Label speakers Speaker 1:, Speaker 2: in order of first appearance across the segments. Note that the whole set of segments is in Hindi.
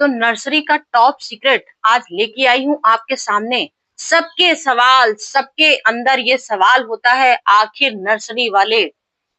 Speaker 1: तो नर्सरी का टॉप सीक्रेट आज लेके आई हूँ आपके सामने। सबके सवाल, सबके अंदर ये सवाल होता है, आखिर नर्सरी वाले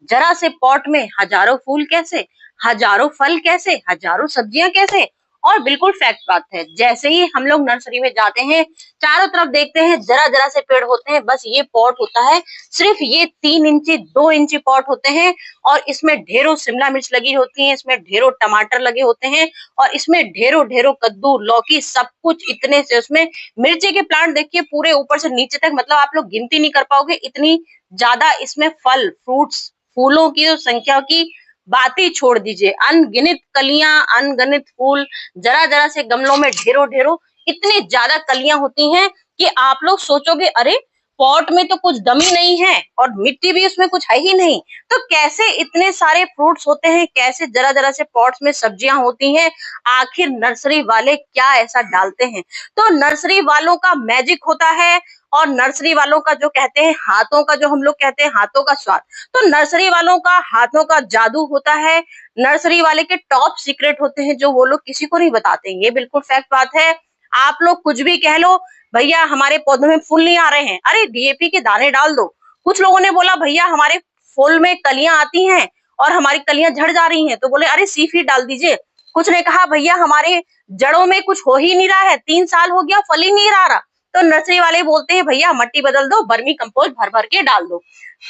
Speaker 1: जरा से पॉट में हजारों फूल कैसे, हजारों फल कैसे, हजारों सब्जियां कैसे। और बिल्कुल फैक्ट बात है, जैसे ही हम लोग नर्सरी में जाते हैं, चारों तरफ देखते हैं, जरा जरा से पेड़ होते हैं, बस ये पॉट होता है, सिर्फ ये 3 इंची 2 इंची पॉट होते हैं। और इसमें ढेरों शिमला मिर्च लगी होती है, इसमें ढेरों टमाटर लगे होते हैं, और इसमें ढेरों ढेरों कद्दू, लौकी, सब कुछ इतने से। उसमें मिर्ची के प्लांट देखिए पूरे ऊपर से नीचे तक, मतलब आप लोग गिनती नहीं कर पाओगे, इतनी ज्यादा इसमें फल, फ्रूट्स, फूलों की जो संख्या की बात ही छोड़ दीजिए। अनगिनत कलियां, अनगिनत फूल, जरा जरा से गमलों में ढेरों ढेरों इतनी ज्यादा कलियां होती हैं कि आप लोग सोचोगे अरे पॉट में तो कुछ दम ही नहीं है और मिट्टी भी उसमें कुछ है ही नहीं, तो कैसे इतने सारे फ्रूट्स होते हैं, कैसे जरा जरा से पॉट्स में सब्जियां होती हैं। आखिर नर्सरी वाले क्या ऐसा डालते हैं? तो नर्सरी वालों का मैजिक होता है, और नर्सरी वालों का जो कहते हैं हाथों का, जो हम लोग कहते हैं हाथों का स्वाद, तो नर्सरी वालों का हाथों का जादू होता है। नर्सरी वाले के टॉप सीक्रेट होते हैं जो वो लोग किसी को नहीं बताते। ये बिल्कुल फैक्ट बात है। आप लोग कुछ भी कह लो, भैया हमारे पौधों में फूल नहीं आ रहे हैं, अरे डीएपी के दाने डाल दो। कुछ लोगों ने बोला भैया हमारे फूल में कलियां आती हैं और हमारी कलियां झड़ जा रही हैं, तो बोले अरे सी फीड डाल दीजिए। कुछ ने कहा भैया हमारे जड़ों में कुछ हो ही नहीं रहा है, 3 साल हो गया फल ही नहीं रहा, तो नर्सरी वाले बोलते हैं भैया मट्टी बदल दो, बर्मी कंपोस्ट भर भर के डाल दो।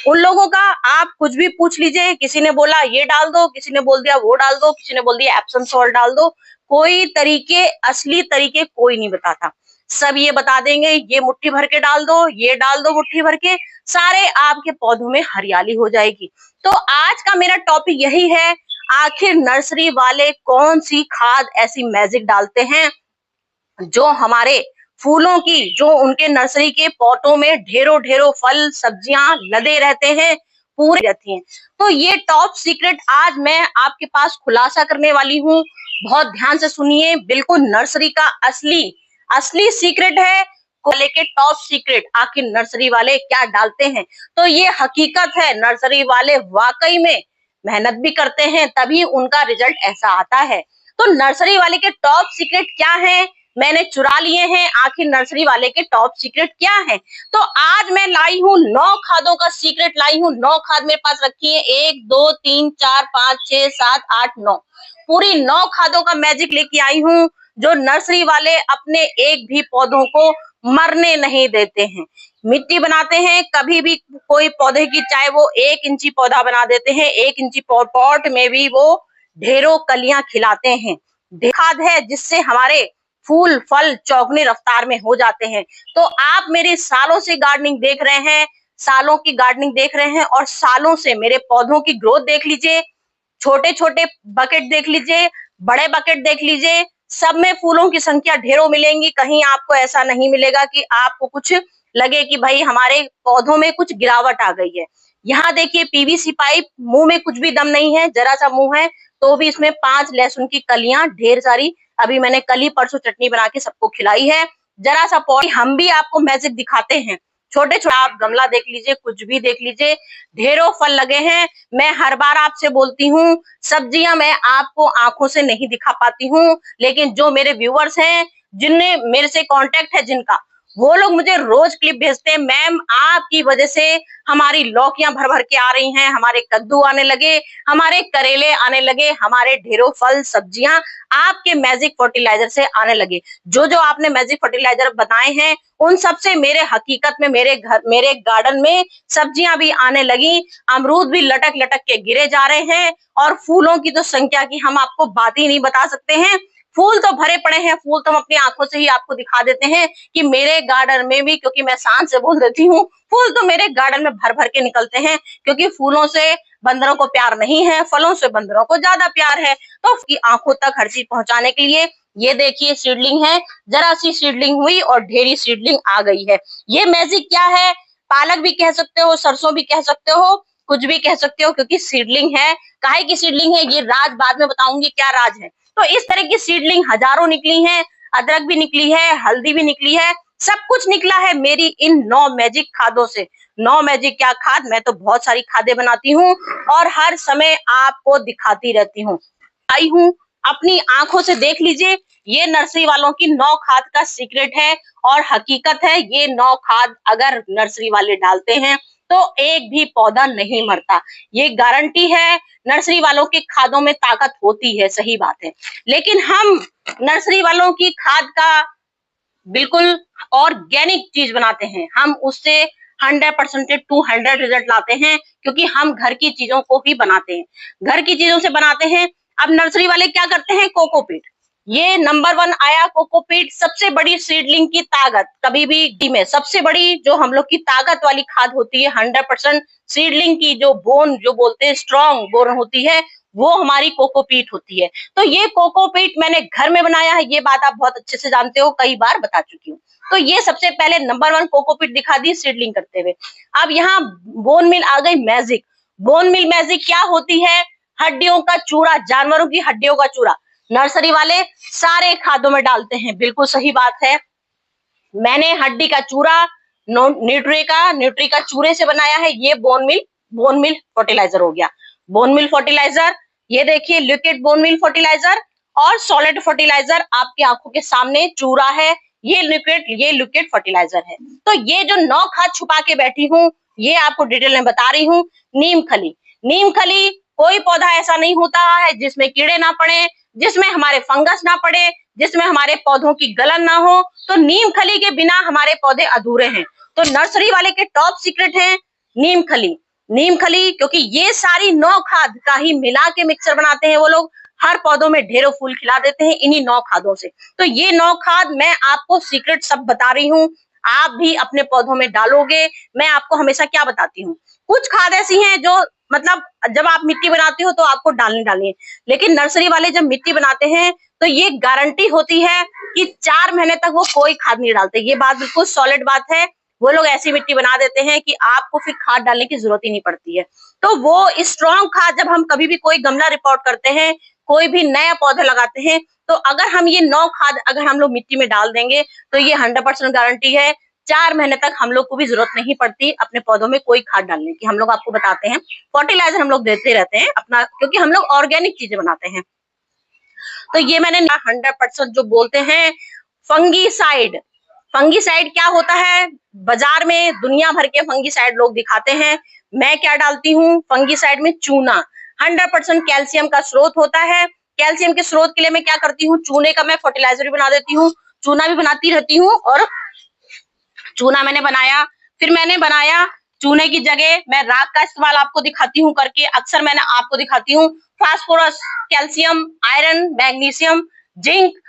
Speaker 1: उन लोगों का आप कुछ भी पूछ लीजिए, किसी ने बोला ये डाल दो, किसी ने बोल दिया वो डाल दो, किसी ने बोल दिया एप्सम सॉल्ट डाल दो। कोई तरीके, असली तरीके कोई नहीं बताता। सब ये बता देंगे ये मुट्ठी भर के डाल दो, ये डाल दो मुट्ठी भर के, सारे आपके पौधों में हरियाली हो जाएगी। तो आज का मेरा टॉपिक यही है, आखिर नर्सरी वाले कौन सी खाद ऐसी मैजिक डालते हैं जो हमारे फूलों की, जो उनके नर्सरी के पॉटों में ढेरों ढेरों फल सब्जियां लदे रहते हैं, पूरी रहती हैं। तो ये टॉप सीक्रेट आज मैं आपके पास खुलासा करने वाली हूँ। बहुत ध्यान से सुनिए, बिल्कुल नर्सरी का असली असली सीक्रेट है, को लेके टॉप सीक्रेट आखिर नर्सरी वाले क्या डालते हैं। तो ये हकीकत है, नर्सरी वाले वाकई में मेहनत भी करते हैं, तभी उनका रिजल्ट ऐसा आता है। तो नर्सरी वाले के टॉप सीक्रेट क्या है, मैंने चुरा लिए हैं, आखिर नर्सरी वाले के टॉप सीक्रेट क्या है। तो आज मैं लाई हूँ 9 खादों का सीक्रेट लाई हूँ। 9 खाद मेरे पास रखी है, 1 2 3 4 5 6 7 8 9, पूरी 9 खादों का मैजिक लेके आई हूँ, जो नर्सरी वाले अपने एक भी पौधों को मरने नहीं देते हैं। मिट्टी बनाते हैं, कभी भी कोई पौधे की, चाहे वो 1 इंची पौधा बना देते हैं, 1 इंची पॉट में भी वो ढेरों कलियां खिलाते हैं। खाद है जिससे हमारे फूल फल चौगुनी रफ्तार में हो जाते हैं। तो आप मेरी सालों से गार्डनिंग देख रहे हैं, सालों की गार्डनिंग देख रहे हैं, और सालों से मेरे पौधों की ग्रोथ देख लीजिए। छोटे छोटे बकेट देख लीजिए, बड़े बकेट देख लीजिए, सब में फूलों की संख्या ढेरों मिलेंगी। कहीं आपको ऐसा नहीं मिलेगा कि आपको कुछ लगे कि भाई हमारे पौधों में कुछ गिरावट आ गई है। यहाँ देखिए पीवीसी पाइप, मुंह में कुछ भी दम नहीं है, जरा सा मुंह है तो भी इसमें 5 लहसुन की कलियां ढेर सारी, अभी मैंने कल ही परसों चटनी बना के सबको खिलाई है। जरा सा पॉट, हम भी आपको मैजिक दिखाते हैं। छोटे छोटे आप गमला देख लीजिए, कुछ भी देख लीजिए, ढेरों फल लगे हैं। मैं हर बार आपसे बोलती हूँ, सब्जियां मैं आपको आंखों से नहीं दिखा पाती हूँ, लेकिन जो मेरे व्यूअर्स हैं, जिनने मेरे से कांटेक्ट है जिनका, वो लोग मुझे रोज क्लिप भेजते हैं, मैम आपकी वजह से हमारी लौकियां भर भर के आ रही हैं, हमारे कद्दू आने लगे, हमारे करेले आने लगे, हमारे ढेरों फल सब्जियां आपके मैजिक फर्टिलाइजर से आने लगे। जो जो आपने मैजिक फर्टिलाइजर बनाए हैं, उन सब से मेरे हकीकत में मेरे घर, मेरे गार्डन में सब्जियां भी आने लगी, अमरूद भी लटक लटक के गिरे जा रहे हैं, और फूलों की तो संख्या की हम आपको बात ही नहीं बता सकते हैं। फूल तो भरे पड़े हैं, फूल तो हम अपनी आंखों से ही आपको दिखा देते हैं कि मेरे गार्डन में भी, क्योंकि मैं सांस से बोल देती हूँ, फूल तो मेरे गार्डन में भर भर के निकलते हैं, क्योंकि फूलों से बंदरों को प्यार नहीं है, फलों से बंदरों को ज्यादा प्यार है। तो उसकी आंखों तक हर चीज पहुंचाने के लिए ये देखिए सीडलिंग है, जरा सी सीडलिंग हुई और ढेरी सीडलिंग आ गई है। ये मैजिक क्या है? पालक भी कह सकते हो, सरसों भी कह सकते हो, कुछ भी कह सकते हो, क्योंकि सीडलिंग है। काहे की सीडलिंग है ये राज बाद में बताऊंगी क्या राज है। तो इस तरह की सीडलिंग हजारों निकली हैं, अदरक भी निकली है, हल्दी भी निकली है, सब कुछ निकला है मेरी इन 9 मैजिक खादों से। 9 मैजिक क्या खाद, मैं तो बहुत सारी खादें बनाती हूँ और हर समय आपको दिखाती रहती हूँ। आई हूँ अपनी आंखों से देख लीजिए, ये नर्सरी वालों की 9 खाद का सीक्रेट है और हकीकत है, ये 9 खाद अगर नर्सरी वाले डालते हैं तो एक भी पौधा नहीं मरता। ये गारंटी है, नर्सरी वालों की खादों में ताकत होती है, सही बात है। लेकिन हम नर्सरी वालों की खाद का बिल्कुल ऑर्गेनिक चीज बनाते हैं, हम उससे 100% 200 रिजल्ट लाते हैं, क्योंकि हम घर की चीजों को ही बनाते हैं, घर की चीजों से बनाते हैं। अब नर्सरी वाले क्या करते हैं, कोकोपीट, ये नंबर 1 आया कोकोपीट, सबसे बड़ी सीडलिंग की ताकत कभी भी डी में सबसे बड़ी जो हम लोग की ताकत वाली खाद होती है, 100% सीडलिंग की जो बोन जो बोलते हैं स्ट्रॉन्ग बोन होती है, वो हमारी कोकोपीट होती है। तो ये कोकोपीट मैंने घर में बनाया है, ये बात आप बहुत अच्छे से जानते हो, कई बार बता चुकी हूँ। तो ये सबसे पहले नंबर 1 कोकोपीट दिखा दी सीडलिंग करते हुए। अब यहाँ बोन मिल आ गई मैजिक। बोन मिल मैजिक क्या होती है, हड्डियों का चूरा, जानवरों की हड्डियों का चूरा नर्सरी वाले सारे खादों में डालते हैं, बिल्कुल सही बात है। मैंने हड्डी का चूरा न्यूट्री का चूरे से बनाया है, ये बोन मिल फर्टिलाइजर हो गया। बोन मिल फर्टिलाइजर, ये देखिए लिक्विड बोन मिल फर्टिलाइजर और सॉलिड फर्टिलाइजर आपकी आंखों के सामने चूरा है, ये लिक्विड फर्टिलाइजर है। तो ये जो 9 खाद छुपा के बैठी हूँ, ये आपको डिटेल में बता रही हूँ। नीम खली, कोई पौधा ऐसा नहीं होता है जिसमें कीड़े ना पड़े, जिसमें हमारे फंगस ना पड़े, जिसमें हमारे पौधों की गलन ना हो। तो नीम खली के बिना हमारे पौधे अधूरे हैं। तो नर्सरी वाले के टॉप सीक्रेट है नीम खली, क्योंकि ये सारी 9 खाद का ही मिला के मिक्सचर बनाते हैं वो लोग, हर पौधों में ढेरों फूल खिला देते हैं इन्हीं 9 खादों से। तो ये 9 खाद मैं आपको सीक्रेट सब बता रही हूँ, आप भी अपने पौधों में डालोगे। मैं आपको हमेशा क्या बताती हूँ, कुछ खाद ऐसी हैं जो मतलब जब आप मिट्टी बनाते हो तो आपको डालनी है, लेकिन नर्सरी वाले जब मिट्टी बनाते हैं तो ये गारंटी होती है कि 4 महीने तक वो कोई खाद नहीं डालते। ये बात बिल्कुल सॉलिड बात है, वो लोग ऐसी मिट्टी बना देते हैं कि आपको फिर खाद डालने की जरूरत ही नहीं पड़ती है। तो वो स्ट्रॉन्ग खाद जब हम कभी भी कोई गमला रिपोर्ट करते हैं, कोई भी नया पौधा लगाते हैं, तो अगर हम ये 9 खाद अगर हम लोग मिट्टी में डाल देंगे तो ये 100% गारंटी है, 4 महीने तक हम लोग को भी जरूरत नहीं पड़ती अपने पौधों में कोई खाद डालने की। हम लोग आपको बताते हैं, फर्टिलाइजर हम लोग देते रहते हैं अपना, क्योंकि हम लोग ऑर्गेनिक चीजें बनाते हैं। तो ये मैंने 100% जो बोलते हैं फंगीसाइड क्या होता है, बाजार में दुनिया भर के फंगीसाइड लोग दिखाते हैं, मैं क्या डालती हूँ फंगीसाइड में, चूना। 100% कैल्शियम का स्रोत होता है, कैल्शियम के स्रोत के लिए मैं क्या करती हूँ, चूने का मैं फर्टिलाइजर भी बना देती हूँ, चूना भी बनाती रहती हूँ। और चूना मैंने बनाया चूने की जगह मैं राख का इस्तेमाल आपको दिखाती हूँ करके, अक्सर मैंने आपको दिखाती हूँ। Phosphorus, calcium, iron, magnesium, zinc,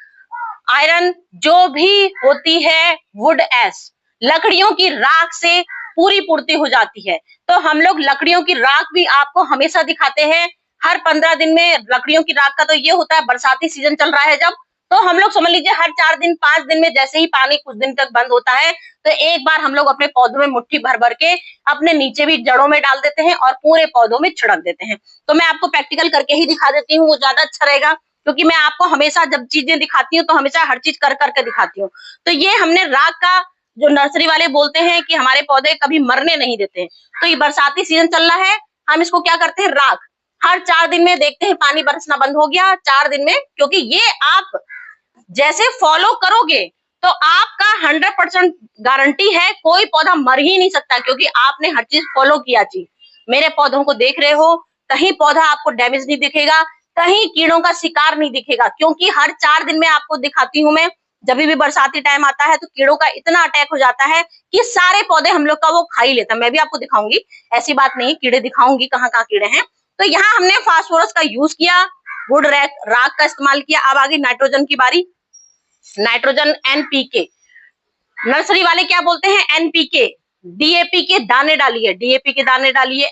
Speaker 1: iron जो भी होती है, वुड एश, लकड़ियों की राख से पूरी पूर्ति हो जाती है। तो हम लोग लकड़ियों की राख भी आपको हमेशा दिखाते हैं, हर 15 दिन में। लकड़ियों की राख का तो ये होता है, बरसाती सीजन चल रहा है जब, तो हम लोग समझ लीजिए हर 4 दिन 5 दिन में जैसे ही पानी कुछ दिन तक बंद होता है, तो एक बार हम लोग अपने पौधों में मुट्ठी भर भर के अपने नीचे भी जड़ों में डाल देते हैं और पूरे पौधों में छिड़क देते हैं। तो मैं आपको प्रैक्टिकल करके ही दिखा देती हूँ, वो ज्यादा अच्छा रहेगा, क्योंकि मैं आपको हमेशा जब चीजें दिखाती हूँ तो हमेशा हर चीज कर करके दिखाती हूँ। तो ये हमने राख का, जो नर्सरी वाले बोलते हैं कि हमारे पौधे कभी मरने नहीं देते हैं, तो ये बरसाती सीजन चल रहा है, हम इसको क्या करते हैं, राख हर 4 दिन में देखते हैं पानी बरसना बंद हो गया 4 दिन में, क्योंकि ये आप जैसे फॉलो करोगे तो आपका 100% गारंटी है कोई पौधा मर ही नहीं सकता, क्योंकि आपने हर चीज फॉलो किया। चीज मेरे पौधों को देख रहे हो, कहीं पौधा आपको डैमेज नहीं दिखेगा, कहीं कीड़ों का शिकार नहीं दिखेगा, क्योंकि हर 4 दिन में आपको दिखाती हूँ मैं। जब भी बरसाती टाइम आता है तो कीड़ों का इतना अटैक हो जाता है कि सारे पौधे हम लोग का वो खा ही लेता है। मैं भी आपको दिखाऊंगी, ऐसी बात नहीं, कीड़े दिखाऊंगी कहाँ कहाँ कीड़े हैं। तो यहाँ हमने फास्फोरस का यूज किया, वुड राख का इस्तेमाल किया। अब आ गई नाइट्रोजन की बारी। नाइट्रोजन एनपीके, नर्सरी वाले क्या बोलते हैं, एनपीके, डीएपी के दाने डालिए,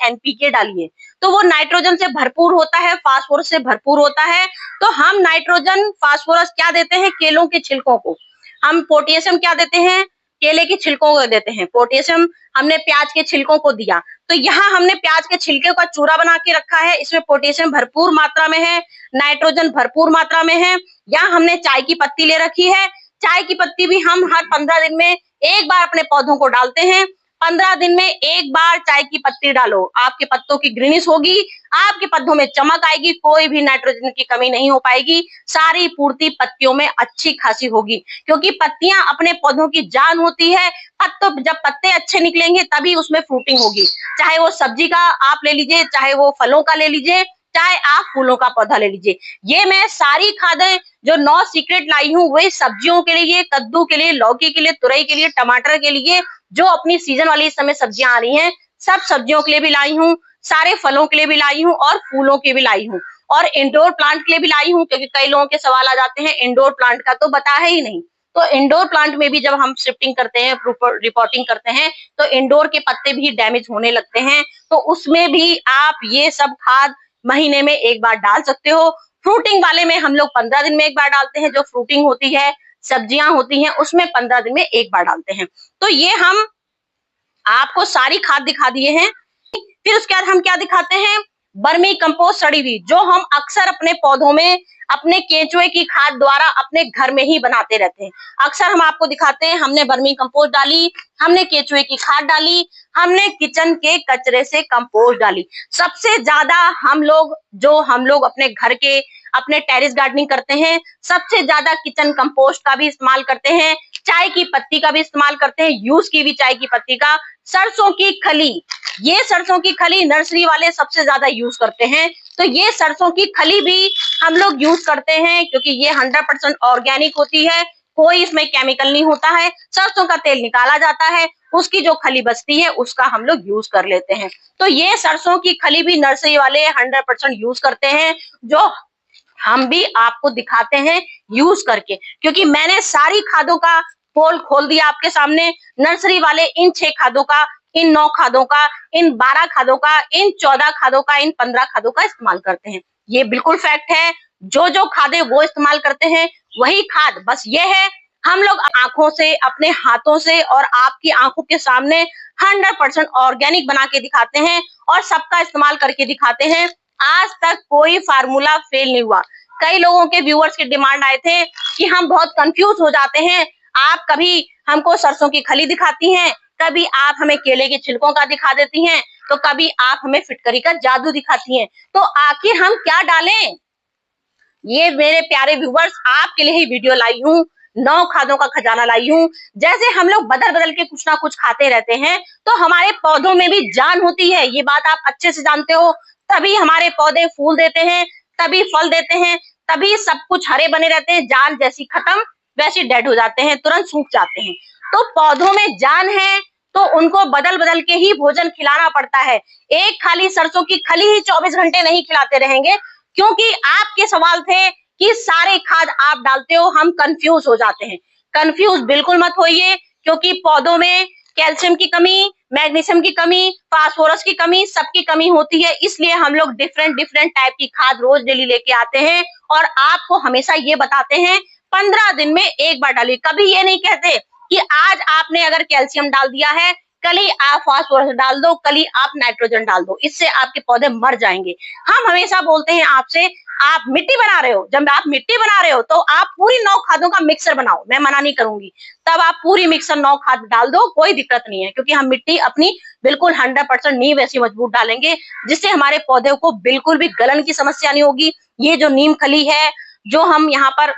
Speaker 1: एनपीके डालिए, तो वो नाइट्रोजन से भरपूर होता है, फास्फोरस से भरपूर होता है। तो हम नाइट्रोजन फास्फोरस क्या देते हैं, केलों के छिलकों को। हम पोटेशियम क्या देते हैं, केले के छिलकों को देते हैं। पोटेशियम हमने प्याज के छिलकों को दिया। तो यहाँ हमने प्याज के छिलके का चूरा बना के रखा है, इसमें पोटेशियम भरपूर मात्रा में है, नाइट्रोजन भरपूर मात्रा में है। यहाँ हमने चाय की पत्ती ले रखी है, चाय की पत्ती भी हम हर 15 दिन में एक बार अपने पौधों को डालते हैं। 15 दिन में एक बार चाय की पत्ती डालो, आपके पत्तों की ग्रीनिश होगी, आपके पौधों में चमक आएगी, कोई भी नाइट्रोजन की कमी नहीं हो पाएगी, सारी पूर्ति पत्तियों में अच्छी खासी होगी, क्योंकि पत्तियां अपने पौधों की जान होती है। पत्तों जब पत्ते अच्छे निकलेंगे तभी उसमें फ्रूटिंग होगी, चाहे वो सब्जी का आप ले लीजिए, चाहे वो फलों का ले लीजिए, चाहे आप फूलों का पौधा ले लीजिए। ये मैं सारी खादें जो 9 सीक्रेट लाई हूँ, वही सब्जियों के लिए, कद्दू के लिए, लौकी के लिए, तुरई के लिए, टमाटर के लिए, जो अपनी सीजन वाली इस समय सब्जियां आ रही हैं, सब सब्जियों के लिए भी लाई हूँ, सारे फलों के लिए भी लाई हूँ और फूलों के भी लाई हूँ, और इंडोर प्लांट के लिए भी लाई हूँ, क्योंकि कई लोगों के सवाल आ जाते हैं इंडोर प्लांट का तो बता है ही नहीं। तो इंडोर प्लांट में भी जब हम शिफ्टिंग करते हैं, रिपोर्टिंग करते हैं, तो इंडोर के पत्ते भी डैमेज होने लगते हैं, तो उसमें भी आप ये सब खाद महीने में एक बार डाल सकते हो। फ्रूटिंग वाले में हम लोग 15 दिन में एक बार डालते हैं, जो फ्रूटिंग होती है, सब्जियां होती हैं, उसमें 15 दिन में एक बार डालते हैं। तो ये हम आपको सारी खाद दिखा दिए हैं। फिर उसके बाद हम क्या दिखाते हैं, बर्मी कंपोस्ट सड़ी हुई, जो हम अक्सर अपने पौधों में अपने केंचुए की खाद द्वारा अपने घर में ही बनाते रहते हैं। अक्सर हम आपको दिखाते हैं, हमने बर्मी कंपोस्ट डाली, हमने केंचुए की खाद डाली, हमने किचन के कचरे से कंपोस्ट डाली। सबसे ज्यादा हम लोग अपने घर के, अपने टेरेस गार्डनिंग करते हैं, सबसे ज्यादा किचन कंपोस्ट का भी इस्तेमाल करते हैं, चाय की पत्ती का भी इस्तेमाल करते हैं, यूज की भी चाय की पत्ती का, सरसों की खली, ये सरसों की खली नर्सरी वाले सबसे ज्यादा यूज करते हैं। तो ये सरसों की खली भी हम लोग यूज करते हैं, क्योंकि ये 100% ऑर्गेनिक होती है, कोई इसमें केमिकल नहीं होता है। सरसों का तेल निकाला जाता है, उसकी जो खली बचती है उसका हम लोग यूज कर लेते हैं। तो ये सरसों की खली भी नर्सरी वाले 100% यूज करते हैं, जो हम भी आपको दिखाते हैं यूज करके, क्योंकि मैंने सारी खादों का पोल खोल दिया आपके सामने। नर्सरी वाले इन 6 खादों का, इन 9 खादों का, इन 12 खादों का, इन 14 खादों का, इन 15 खादों का इस्तेमाल करते हैं। ये बिल्कुल फैक्ट है, जो खादे वो इस्तेमाल करते हैं वही खाद, बस ये है हम लोग आंखों से, अपने हाथों से और आपकी आंखों के सामने 100% ऑर्गेनिक बना के दिखाते हैं और सबका इस्तेमाल करके दिखाते हैं। आज तक कोई फार्मूला फेल नहीं हुआ। कई लोगों के व्यूअर्स के डिमांड आए थे कि हम बहुत कंफ्यूज हो जाते हैं, आप कभी हमको सरसों की खली दिखाती हैं, कभी आप हमें केले के छिलकों का दिखा देती हैं, तो कभी आप हमें फिटकरी का जादू दिखाती हैं, तो आखिर हम क्या डालें? ये मेरे प्यारे व्यूअर्स आपके लिए ही वीडियो लाई हूँ, 9 खादों का खजाना लाई हूँ। जैसे हम लोग बदल बदल के कुछ ना कुछ खाते रहते हैं, तो हमारे पौधों में भी जान होती है, ये बात आप अच्छे से जानते हो। तभी हमारे पौधे फूल देते हैं, तभी फल देते हैं, तभी सब कुछ हरे बने रहते हैं। जान जैसी खत्म वैसी डेड हो जाते हैं, तुरंत सूख जाते हैं। तो पौधों में जान है तो उनको बदल बदल के ही भोजन खिलाना पड़ता है। एक खाली सरसों की खली ही 24 घंटे नहीं खिलाते रहेंगे, क्योंकि आपके सवाल थे कि सारे खाद आप डालते हो, हम कंफ्यूज हो जाते हैं। कंफ्यूज बिल्कुल मत होइए, क्योंकि पौधों में कैल्शियम की कमी, मैग्नीशियम की कमी, फास्फोरस की कमी, सबकी कमी होती है। इसलिए हम लोग डिफरेंट डिफरेंट टाइप की खाद रोज डेली लेके आते हैं और आपको हमेशा ये बताते हैं 15 दिन में एक बार डालिए। कभी ये नहीं कहते कि आज आपने अगर कैल्शियम डाल दिया है, कल ही आप फास्फोरस डाल दो, कल ही आप नाइट्रोजन डाल दो, इससे आपके पौधे मर जाएंगे। हम हमेशा बोलते हैं आपसे, आप मिट्टी बना रहे हो, जब आप मिट्टी बना रहे हो तो आप पूरी 9 खादों का मिक्सर बनाओ, मैं मना नहीं करूंगी, तब आप पूरी मिक्सर 9 खाद डाल दो, कोई दिक्कत नहीं है, क्योंकि हम मिट्टी अपनी बिल्कुल 100% नींव ऐसी मजबूत डालेंगे, जिससे हमारे पौधे को बिल्कुल भी गलन की समस्या नहीं होगी। ये जो नीम खली है, जो हम यहाँ पर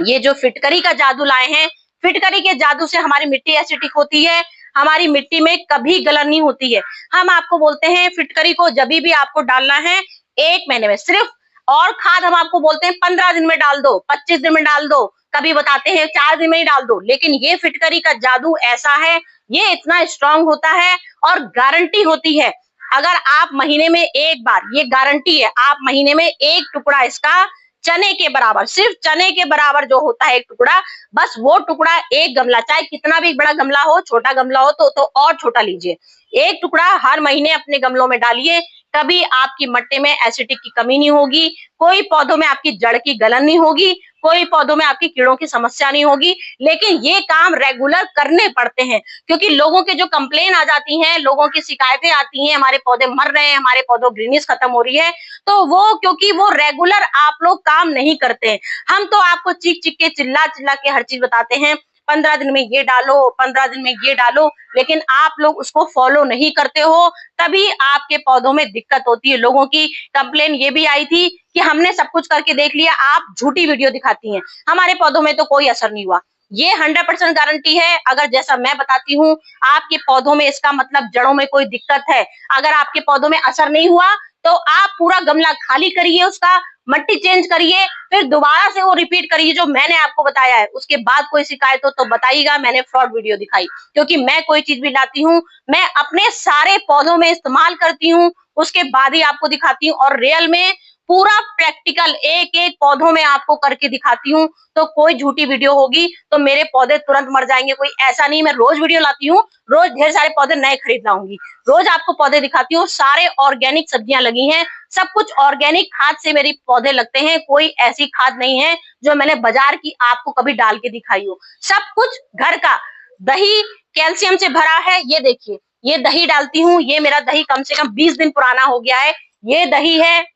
Speaker 1: ये जो फिटकरी का जादू लाए हैं, फिटकरी के जादू से हमारी मिट्टी एसिडिक होती है, हमारी मिट्टी में कभी गलन नहीं होती है। हम आपको बोलते हैं फिटकरी को जब भी आपको डालना है 1 महीने में सिर्फ, और खाद हम आपको बोलते हैं 15 दिन में डाल दो, 25 दिन में डाल दो, कभी बताते हैं 4 दिन में ही डाल दो। लेकिन ये फिटकरी का जादू ऐसा है, ये इतना स्ट्रांग होता है और गारंटी होती है, अगर आप महीने में एक बार, ये गारंटी है, आप महीने में एक टुकड़ा इसका चने के बराबर, सिर्फ चने के बराबर जो होता है एक टुकड़ा, बस वो टुकड़ा एक गमला, चाहे कितना भी बड़ा गमला हो, छोटा गमला हो तो और छोटा लीजिए, एक टुकड़ा हर महीने अपने गमलों में डालिए। कभी आपकी मट्टी में एसिडिक की कमी नहीं होगी, कोई पौधों में आपकी जड़ की गलन नहीं होगी, कोई पौधों में आपकी कीड़ों की समस्या नहीं होगी। लेकिन ये काम रेगुलर करने पड़ते हैं, क्योंकि लोगों के जो कंप्लेन आ जाती हैं, लोगों की शिकायतें आती हैं, हमारे पौधे मर रहे हैं, हमारे पौधों ग्रीनिश खत्म हो रही है, तो वो क्योंकि वो रेगुलर आप लोग काम नहीं करते हैं। हम तो आपको चीख चीख के, चिल्ला चिल्ला के हर चीज बताते हैं, 15 दिन में ये डालो, 15 दिन में ये डालो, लेकिन आप लोग उसको फॉलो नहीं करते हो, तभी आपके पौधों में दिक्कत होती है। लोगों की कंप्लेन ये भी आई थी कि हमने सब कुछ करके देख लिया, आप झूठी वीडियो दिखाती हैं, हमारे पौधों में तो कोई असर नहीं हुआ। ये 100% गारंटी है। अगर जैसा मैं बताती हूँ आपके पौधों में, इसका मतलब जड़ों में कोई दिक्कत है। अगर आपके पौधों में असर नहीं हुआ तो आप पूरा गमला खाली करिए, उसका मट्टी चेंज करिए, फिर दोबारा से वो रिपीट करिए जो मैंने आपको बताया है। उसके बाद कोई शिकायत हो तो बताइएगा, मैंने फ्रॉड वीडियो दिखाई। क्योंकि मैं कोई चीज भी लाती हूँ, मैं अपने सारे पौधों में इस्तेमाल करती हूँ, उसके बाद ही आपको दिखाती हूँ, और रियल में पूरा प्रैक्टिकल एक एक पौधों में आपको करके दिखाती हूँ। तो कोई झूठी वीडियो होगी तो मेरे पौधे तुरंत मर जाएंगे, कोई ऐसा नहीं। मैं रोज वीडियो लाती हूँ, रोज ढेर सारे पौधे नए खरीद लाऊंगी, रोज आपको पौधे दिखाती हूँ। सारे ऑर्गेनिक सब्जियां लगी हैं, सब कुछ ऑर्गेनिक खाद से मेरे पौधे लगते हैं। कोई ऐसी खाद नहीं है जो मैंने बाजार की आपको कभी डाल के दिखाई हो। सब कुछ घर का। दही कैल्शियम से भरा है, ये देखिए, ये दही डालती हूँ, ये मेरा दही कम से कम 20 दिन पुराना हो गया है। ये दही है,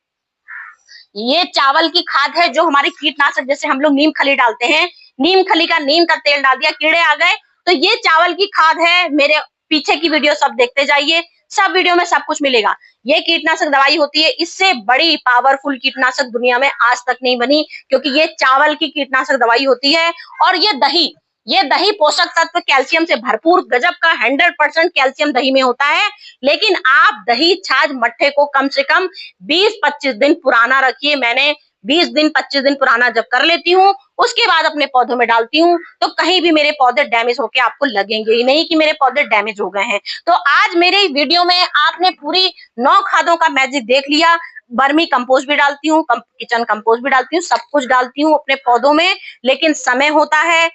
Speaker 1: ये चावल की खाद है जो हमारी कीटनाशक, जैसे हम लोग नीम खली डालते हैं, नीम खली का नीम का तेल डाल दिया, कीड़े आ गए, तो ये चावल की खाद है। मेरे पीछे की वीडियो सब देखते जाइए, सब वीडियो में सब कुछ मिलेगा। ये कीटनाशक दवाई होती है, इससे बड़ी पावरफुल कीटनाशक दुनिया में आज तक नहीं बनी, क्योंकि ये चावल की कीटनाशक दवाई होती है। और ये दही पोषक तत्व कैल्शियम से भरपूर, गजब का 100% कैल्शियम दही में होता है। लेकिन आप दही छाछ मट्ठे को कम से कम 20-25 दिन पुराना रखिए। मैंने 20 दिन 25 दिन पुराना जब कर लेती हूँ, उसके बाद अपने पौधों में डालती हूँ, तो कहीं भी मेरे पौधे डैमेज होके आपको लगेंगे ही नहीं कि मेरे पौधे डैमेज हो गए हैं। तो आज मेरे वीडियो में आपने पूरी 9 खादों का मैजिक देख लिया। बर्मी कंपोस्ट भी डालती हूँ, किचन कंपोस्ट भी डालती हूँ, सब कुछ डालती हूँ अपने पौधों में। लेकिन समय होता है,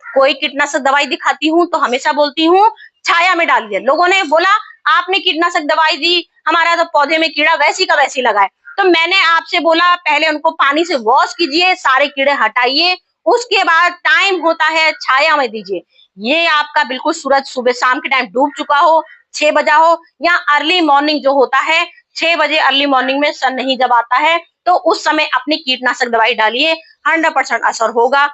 Speaker 1: कोई कीटनाशक दवाई दिखाती हूँ तो हमेशा बोलती हूँ छाया में डालिए। लोगों ने बोला आपने कीटनाशक दवाई दी, हमारा तो पौधे में कीड़ा वैसी का वैसी लगा है। तो मैंने आपसे बोला पहले उनको पानी से वॉश कीजिए, सारे कीड़े हटाइए, उसके बाद टाइम होता है छाया में दीजिए। ये आपका बिल्कुल सूरज सुबह शाम के टाइम डूब चुका हो, 6 बजा हो, या अर्ली मॉर्निंग जो होता है 6 बजे अर्ली मॉर्निंग में सन नहीं जब आता है, तो उस समय अपनी कीटनाशक दवाई डालिए, 100% असर होगा।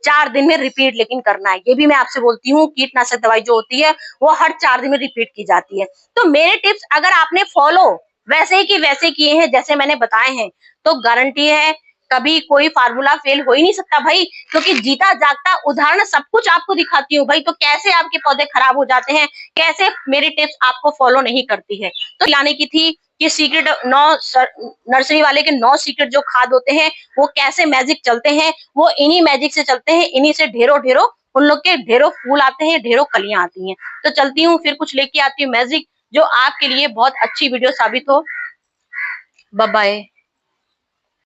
Speaker 1: 4 दिन में रिपीट लेकिन करना है, ये भी मैं आपसे बोलती हूँ। कीटनाशक दवाई जो होती है वो हर 4 दिन में रिपीट की जाती है। तो मेरे टिप्स अगर आपने फॉलो वैसे ही की वैसे किए हैं जैसे मैंने बताए हैं, तो गारंटी है कभी कोई फार्मूला फेल हो ही नहीं सकता भाई, क्योंकि जीता जागता उदाहरण सब कुछ आपको दिखाती हूँ भाई। तो कैसे आपके पौधे खराब हो जाते हैं, कैसे मेरी टिप्स आपको फॉलो नहीं करती है। तो लाने की थी कि सीक्रेट 9 नर्सरी वाले के 9 सीक्रेट जो खाद होते हैं वो कैसे मैजिक चलते हैं, वो इन्हीं मैजिक से चलते हैं। इन्हीं से ढेरों ढेरों उन लोग के ढेरों फूल आते हैं, ढेरों कलियां आती हैं। तो चलती हूँ, फिर कुछ लेके आती हूँ मैजिक जो आपके लिए बहुत अच्छी वीडियो साबित हो। Bye bye.